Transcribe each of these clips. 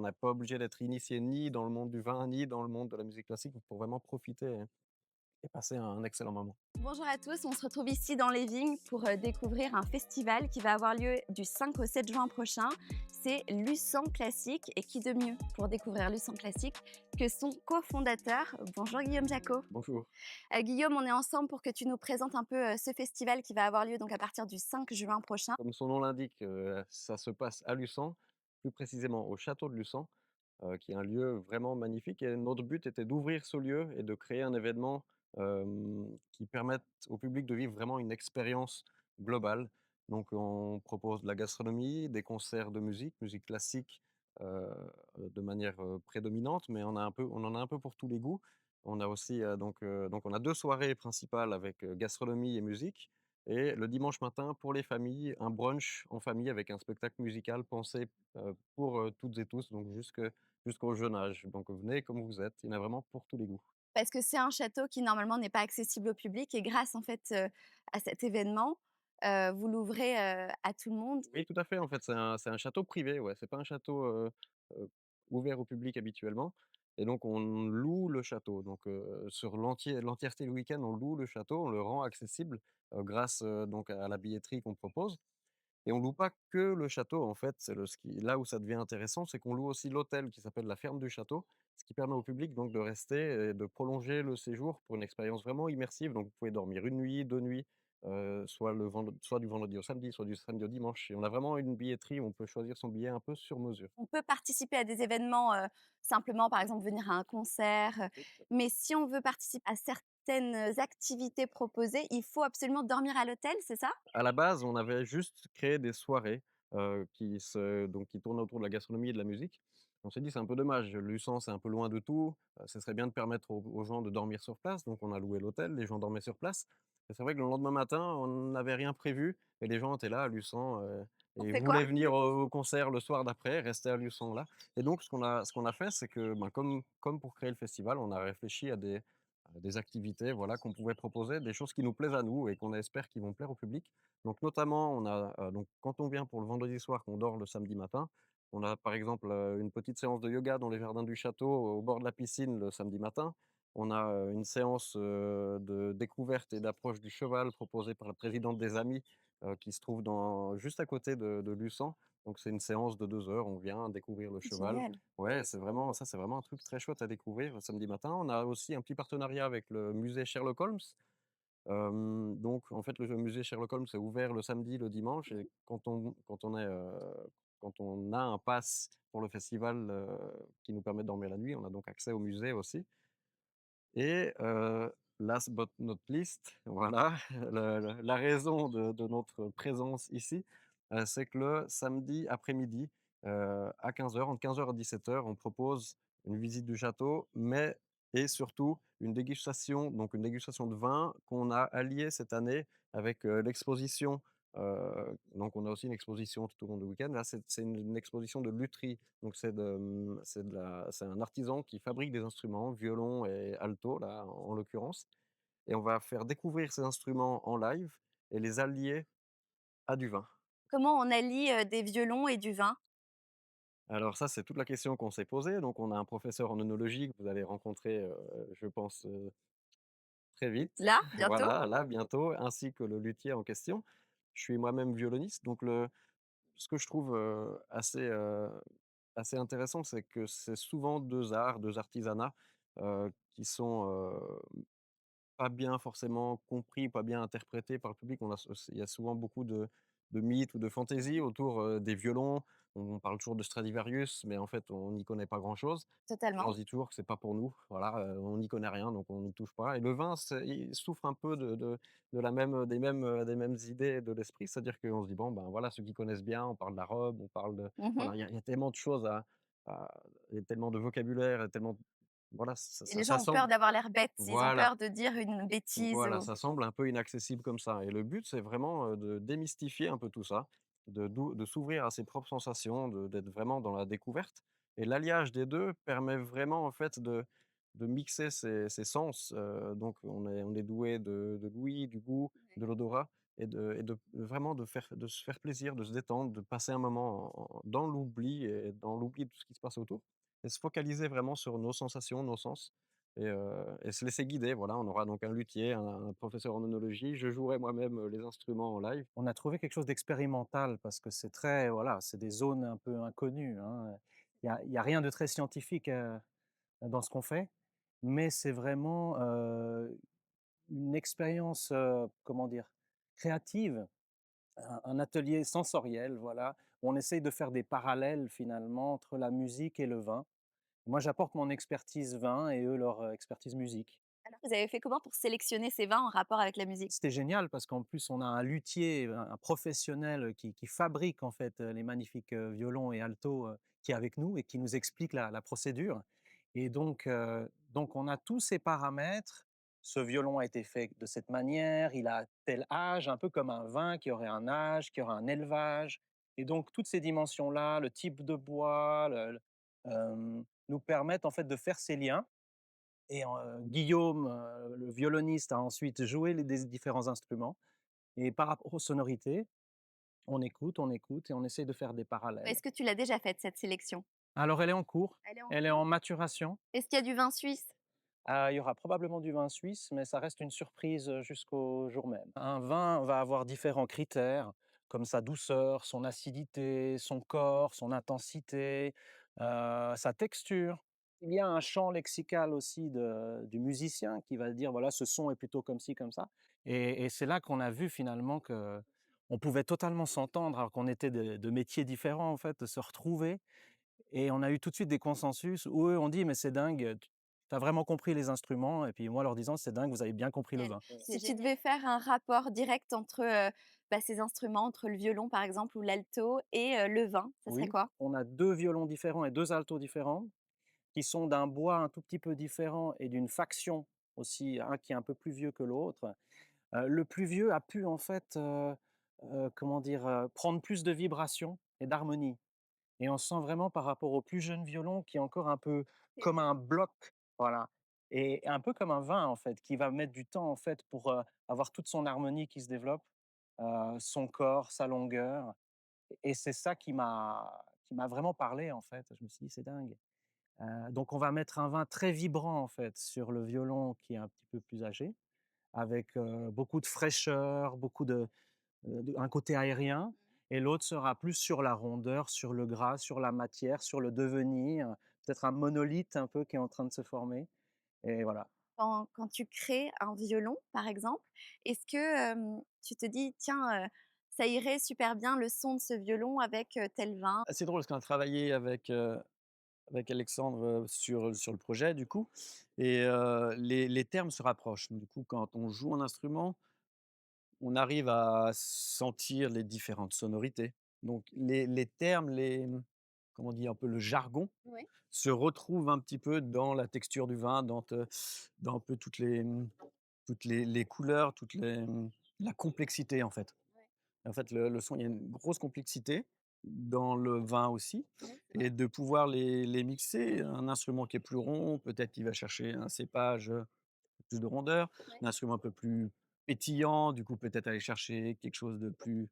n'est pas obligé d'être initié ni dans le monde du vin, ni dans le monde de la musique classique pour vraiment profiter et passer un excellent moment. Bonjour à tous, on se retrouve ici dans les vignes pour découvrir un festival qui va avoir lieu du 5 au 7 juin prochain. C'est Luçon Classique et qui de mieux pour découvrir Luçon Classique que son cofondateur. Bonjour Guillaume Jacot. Bonjour. Guillaume, on est ensemble pour que tu nous présentes un peu ce festival qui va avoir lieu donc à partir du 5 juin prochain. Comme son nom l'indique, ça se passe à Luçon, plus précisément au château de Luçon, qui est un lieu vraiment magnifique et notre but était d'ouvrir ce lieu et de créer un événement, qui permette au public de vivre vraiment une expérience globale. Donc on propose de la gastronomie, des concerts de musique, musique classique, heu, de manière, prédominante, mais on en a un peu pour tous les goûts. On a aussi, donc on a 2 soirées principales avec, gastronomie et musique et le dimanche matin, pour les familles, un brunch en famille avec un spectacle musical pensé, pour, toutes et tous, donc jusqu'au jeune âge. Donc venez comme vous êtes, il y en a vraiment pour tous les goûts. Parce que c'est un château qui normalement n'est pas accessible au public et grâce en fait à cet événement, vous l'ouvrez à tout le monde. Oui, tout à fait, en fait, c'est un château privé, ouais, c'est pas un château, heu, ouvert au public habituellement et donc on loue le château. Donc sur l'entièreté du week-end, on loue le château, on le rend accessible, grâce, donc à la billetterie qu'on propose. Et on loue pas que le château en fait, c'est le ce qui là où ça devient intéressant, c'est qu'on loue aussi l'hôtel qui s'appelle la ferme du château, ce qui permet au public donc de rester et de prolonger le séjour pour une expérience vraiment immersive. Donc vous pouvez dormir une nuit, 2 nuits, soit du vendredi au samedi, soit du samedi au dimanche et on a vraiment une billetterie où on peut choisir son billet un peu sur mesure. On peut participer à des événements simplement par exemple venir à un concert, mais si on veut participer à certaines activités proposées, il faut absolument dormir à l'hôtel, c'est ça? À la base, on avait juste créé des soirées, qui tournent autour de la gastronomie et de la musique. On s'est dit: «C'est un peu dommage, Luçon, c'est un peu loin de tout, ce serait bien de permettre aux gens de dormir sur place», donc on a loué l'hôtel, les gens dormaient sur place et c'est vrai que le lendemain matin, on n'avait rien prévu et les gens étaient là à Luçon, On et fait quoi? voulaient venir au concert le soir d'après, rester à Luçon là et donc ce qu'on a fait, c'est que, ben, comme pour créer le festival, on a réfléchi à des activités, voilà, qu'on pouvait proposer, des choses qui nous plaisent à nous et qu'on espère qui vont plaire au public. Donc notamment, on a, donc quand on vient pour le vendredi soir, qu'on dort le samedi matin, on a par exemple, une petite séance de yoga dans les jardins du château, au bord de la piscine le samedi matin. On a, une séance, de découverte et d'approche du cheval proposée par la présidente des Amis, qui se trouve juste à côté de Luçon. Donc c'est une séance de 2 heures, on vient découvrir le cheval. Génial. Ouais, c'est vraiment un truc très chouette à découvrir le samedi matin. On a aussi un petit partenariat avec le musée Sherlock Holmes. Donc en fait, le musée Sherlock Holmes est ouvert le samedi, le dimanche et quand on a un pass pour le festival, qui nous permet de dormir la nuit, on a donc accès au musée aussi et last but not least, voilà, la raison de notre présence ici, c'est que le samedi après-midi, à 15 heures, entre 15 heures et 17 heures, on propose une visite du château, mais et surtout une dégustation de vin qu'on a alliée cette année avec, l'exposition, donc on a aussi une exposition tout au long du week-end. Là, c'est une exposition de lutherie, donc c'est un artisan qui fabrique des instruments, violon et alto là, en l'occurrence et on va faire découvrir ces instruments en live et les allier à du vin. Comment on allie des violons et du vin? Alors ça, c'est toute la question qu'on s'est posée, donc on a un professeur en œnologie que vous allez rencontrer, je pense, très vite, Là, bientôt? voilà, là, bientôt, ainsi que le luthier en question. Je suis moi-même violoniste, donc ce que je trouve, assez intéressant, c'est que c'est souvent 2 arts, 2 artisanats, qui sont, pas bien forcément compris, pas bien interprété par le public. Il y a souvent beaucoup de mythes ou de fantaisies autour, des violons. On parle toujours de Stradivarius, mais en fait, on n'y connaît pas grand-chose. Et on Totalement. se dit toujours que c'est pas pour nous. Voilà, on n'y connaît rien, donc on n'y touche pas. Et le vin, il souffre un peu de la même, des mêmes idées de l'esprit. C'est-à-dire qu'on se dit: «Bon, ben, voilà, ceux qui connaissent bien, on parle de la robe, on parle de» Mmh. voilà, il y a tellement de choses il y a tellement de vocabulaire et tellement voilà, Et les ça gens ont peur semble d'avoir l'air bêtes, ils ont voilà. peur de dire une bêtise Voilà, ou ça semble un peu inaccessible comme ça et le but, c'est vraiment, de démystifier un peu tout ça, de s'ouvrir à ses propres sensations, d'être vraiment dans la découverte et l'alliage des 2 permet vraiment, en fait, de mixer ses sens, donc on est doué de l'ouïe, du goût, de l'odorat et de vraiment de se faire plaisir, de se détendre, de passer un moment dans l'oubli et dans l'oubli de tout ce qui se passe autour et se focaliser vraiment sur nos sensations, nos sens et se laisser guider. Voilà, on aura donc un luthier, un professeur en œnologie. Je jouerai moi-même, les instruments en live. On a trouvé quelque chose d'expérimental parce que c'est très voilà, c'est des zones un peu inconnues, hein. Il y a rien de très scientifique, dans ce qu'on fait, mais c'est vraiment, une expérience, comment dire? Créative, un atelier sensoriel, voilà, où on essaye de faire des parallèles finalement entre la musique et le vin. Moi, j'apporte mon expertise vin et eux leur, expertise musique. Alors, vous avez fait comment pour sélectionner ces vins en rapport avec la musique? C'était génial parce qu'en plus on a un luthier, un professionnel qui fabrique en fait, les magnifiques, violons et altos, qui est avec nous et qui nous explique la procédure et donc on a tous ces paramètres. Ce violon a été fait de cette manière, il a tel âge, un peu comme un vin qui aurait un âge, qui aurait un élevage et donc toutes ces dimensions-là, le type de bois, nous permettent en fait de faire ces liens et Guillaume, le violoniste, a ensuite joué les des différents instruments et par rapport aux sonorités, on écoute et on essaie de faire des parallèles. Est-ce que tu l'as déjà faite cette sélection? Alors elle est en cours, Elle est en elle est cours? en maturation. Est-ce qu'il y a du vin suisse? Il y aura probablement du vin suisse, mais ça reste une surprise, jusqu'au jour même. Un vin va avoir différents critères, comme sa douceur, son acidité, son corps, son intensité, sa texture. Il y a un champ lexical aussi du musicien qui va dire: «Voilà, ce son est plutôt comme ci, comme ça» et c'est là qu'on a vu finalement qu'on pouvait totalement s'entendre alors qu'on était de métiers différents en fait, de se retrouver et on a eu tout de suite des consensus où eux ont dit: «Mais c'est dingue, tu as vraiment compris les instruments» et puis moi leur disant: «C'est dingue, vous avez bien compris le Génial. vin». Si tu devais faire un rapport direct entre, ces instruments, entre le violon par exemple ou l'alto et le vin, ça serait Oui, quoi? on a 2 violons différents et 2 altos différents qui sont d'un bois un tout petit peu différent et d'une faction aussi, un qui est un peu plus vieux que l'autre. Le plus vieux a pu en fait, comment dire? Prendre plus de vibrations et d'harmonie. Et on sent vraiment par rapport au plus jeune violon qui est encore un peu comme un bloc, voilà et un peu comme un vin, en fait, qui va mettre du temps, en fait, pour, avoir toute son harmonie qui se développe, son corps, sa longueur et c'est ça qui m'a vraiment parlé, en fait. Je me suis dit: «C'est dingue». Donc on va mettre un vin très vibrant, en fait, sur le violon qui est un petit peu plus âgé, avec, beaucoup de fraîcheur, beaucoup un côté aérien et l'autre sera plus sur la rondeur, sur le gras, sur la matière, sur le devenir, peut-être un monolithe un peu qui est en train de se former et voilà. Quand tu crées un violon, par exemple, est-ce que, tu te dis: «Tiens, ça irait super bien le son de ce violon avec, tel vin»? Ah, c'est drôle parce qu'on a travaillé avec Alexandre, sur le projet du coup et les termes se rapprochent. Du coup, quand on joue un instrument, on arrive à sentir les différentes sonorités. Donc les termes, comment on dit? Un peu le jargon Oui. se retrouve un petit peu dans la texture du vin, dans un peu toutes les couleurs, la complexité, en fait. Ouais, En fait, le son, il y a une grosse complexité dans le vin aussi oui, c'est et vrai. de pouvoir les mixer. Un instrument qui est plus rond, peut-être qu'il va chercher un cépage, plus de rondeur. Ouais, Un instrument un peu plus pétillant, du coup, peut-être aller chercher quelque chose de plus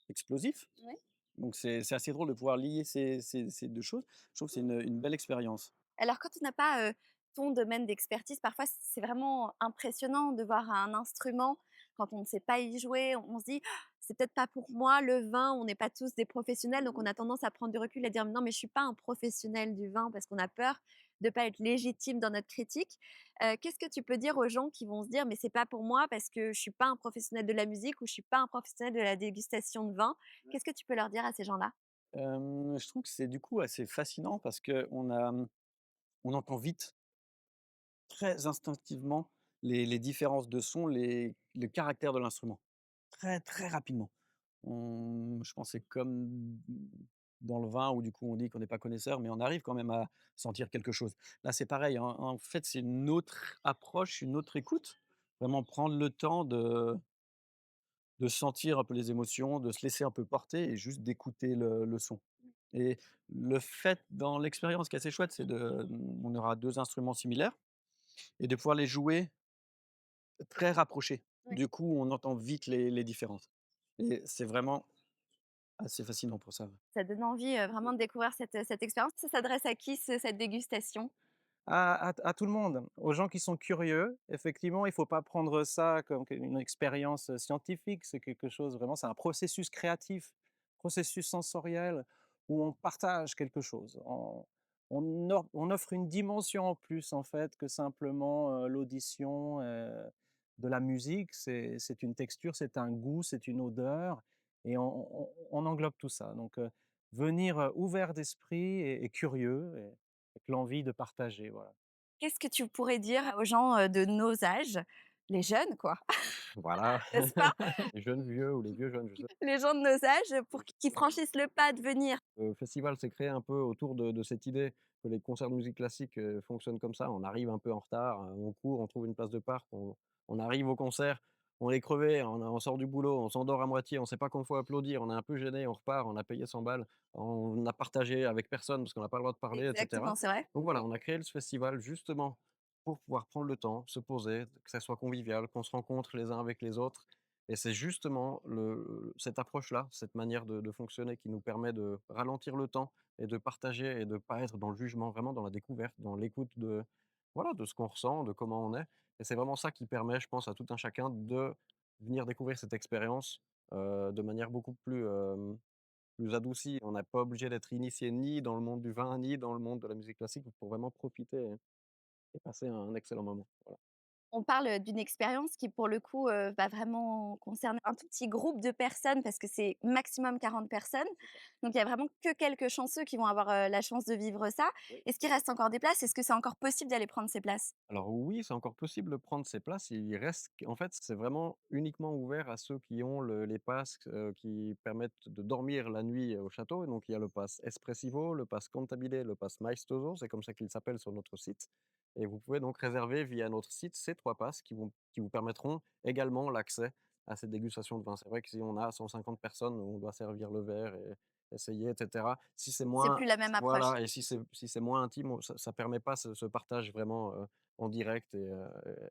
explosif. ouais. Donc c'est assez drôle de pouvoir lier ces 2 choses. Je trouve que c'est une belle expérience. Alors quand on n'a pas, ton domaine d'expertise, parfois c'est vraiment impressionnant de voir un instrument, quand on ne sait pas y jouer, on se dit: «Ah, «C'est peut-être pas pour moi le vin». On n'est pas tous des professionnels, donc on a tendance à prendre du recul, à dire: «Non, mais je suis pas un professionnel du vin», parce qu'on a peur de pas être légitime dans notre critique. Qu'est-ce que tu peux dire aux gens qui vont se dire: «Mais c'est pas pour moi parce que je suis pas un professionnel de la musique ou je suis pas un professionnel de la dégustation de vin». Qu'est-ce que tu peux leur dire à ces gens-là? Je trouve que c'est du coup assez fascinant parce on entend vite, très instinctivement les différences de sons, le caractère de l'instrument. Très, très rapidement. Je pense que c'est comme dans le vin où du coup on dit qu'on n'est pas connaisseur, mais on arrive quand même à sentir quelque chose. Là, c'est pareil, en fait, c'est une autre approche, une autre écoute. Vraiment prendre le temps de sentir un peu les émotions, de se laisser un peu porter et juste d'écouter le son. Et le fait dans l'expérience qui est assez chouette, c'est on aura 2 instruments similaires et de pouvoir les jouer très rapprochés. Ouais. Du coup, on entend vite les différences et c'est vraiment assez fascinant pour ça. Ça donne envie, vraiment de découvrir cette expérience. Ça s'adresse à qui cette dégustation? À tout le monde, aux gens qui sont curieux. Effectivement, il faut pas prendre ça comme une expérience, scientifique. C'est quelque chose vraiment, c'est un processus créatif, processus sensoriel où on partage quelque chose. On offre une dimension en plus, en fait, que simplement, l'audition, de la musique. C'est une texture, c'est un goût, c'est une odeur et on englobe tout ça. Donc, venir, ouvert d'esprit et curieux et avec l'envie de partager, voilà. Qu'est-ce que tu pourrais dire aux gens, de nos âges, les jeunes quoi, Voilà, n'est-ce pas? les jeunes vieux ou les vieux jeunes, je sais. Les gens de nos âges pour qu'ils franchissent le pas de venir. Le festival s'est créé un peu autour de cette idée que les concerts de musique classique, fonctionnent comme ça. On arrive un peu en retard, on court, on trouve une place de parc, on arrive au concert, on est crevé, on sort du boulot, on s'endort à moitié, on sait pas qu'on faut applaudir, on est un peu gêné, on repart, on a payé 100 balles, on a partagé avec personne parce qu'on n'a pas le droit de parler et cetera. Exactement, c'est vrai. Donc voilà, on a créé ce festival justement pour pouvoir prendre le temps, se poser, que ça soit convivial, qu'on se rencontre les uns avec les autres et c'est justement cette approche-là, cette manière de fonctionner qui nous permet de ralentir le temps et de partager et de pas être dans le jugement, vraiment dans la découverte, dans l'écoute de, voilà, de ce qu'on ressent, de comment on est. Et c'est vraiment ça qui permet, je pense, à tout un chacun de venir découvrir cette expérience, de manière beaucoup plus adoucie. On n'est pas obligé d'être initié ni dans le monde du vin, ni dans le monde de la musique classique pour vraiment profiter et passer un excellent moment. Voilà. On parle, d'une expérience qui pour le coup, va vraiment concerner un tout petit groupe de personnes parce que c'est maximum 40 personnes. Donc il y a vraiment que quelques chanceux qui vont avoir, la chance de vivre ça. Oui. Est-ce qu'il reste encore des places? Est-ce que c'est encore possible d'aller prendre ces places? Alors oui, c'est encore possible de prendre ses places. Il reste en fait, c'est vraiment uniquement ouvert à ceux qui ont les passes, qui permettent de dormir la nuit au château. Et donc il y a le pass Espressivo, le pass Cantabile, le pass Maestoso, c'est comme ça qu'il s'appelle sur notre site. Et vous pouvez donc réserver via notre site ces 3 passes qui vous permettront également l'accès à cette dégustation de vin. C'est vrai que si on a 150 personnes, on doit servir le verre et essayer et cetera. Si c'est C'est moins, plus la même approche. voilà, et si c'est moins intime, ça permet pas ce partage vraiment, en direct et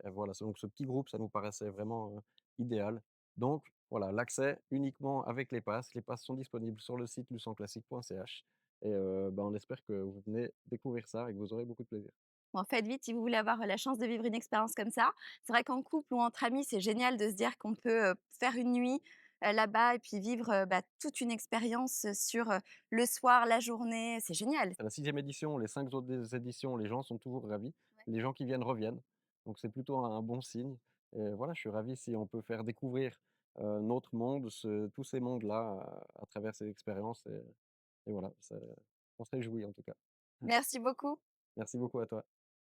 voilà, donc ce petit groupe, ça nous paraissait vraiment, idéal. Donc voilà, l'accès uniquement avec les passes. Les passes sont disponibles sur le site lusanclassique.ch et bah, on espère que vous venez découvrir ça et que vous aurez beaucoup de plaisir. Bon, faites vite si vous voulez avoir, la chance de vivre une expérience comme ça. C'est vrai qu'en couple ou entre amis, c'est génial de se dire qu'on peut, faire une nuit, là-bas et puis vivre, bah, toute une expérience, sur, le soir, la journée. C'est génial. C'est la 6e édition, les 5 autres éditions, les gens sont toujours ravis. Ouais. Les gens qui viennent reviennent, donc c'est plutôt un bon signe et voilà, je suis ravi si on peut faire découvrir, notre monde, tous ces mondes-là à travers ces expériences et voilà, on se réjouit en tout cas. Merci beaucoup. Merci beaucoup à toi.